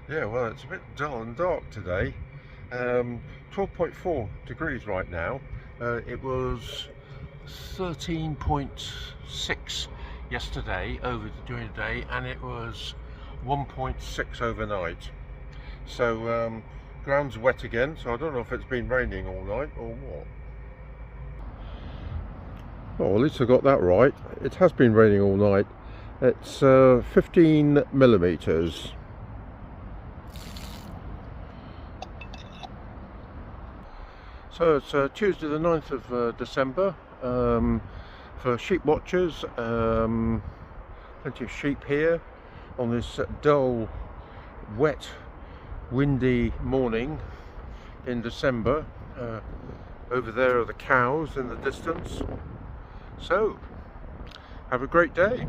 Yeah, well, it's a bit dull and dark today. 12.4 degrees right now. It was 13.6 yesterday during the day, and it was 1.6 overnight. So ground's wet again. So I don't know if it's been raining all night or what. Oh, at least I got that right. It has been raining all night. It's 15 millimeters. So it's Tuesday the 9th of December. For sheep watchers, plenty of sheep here on this dull, wet, windy morning in December. Over there are the cows in the distance. So, have a great day.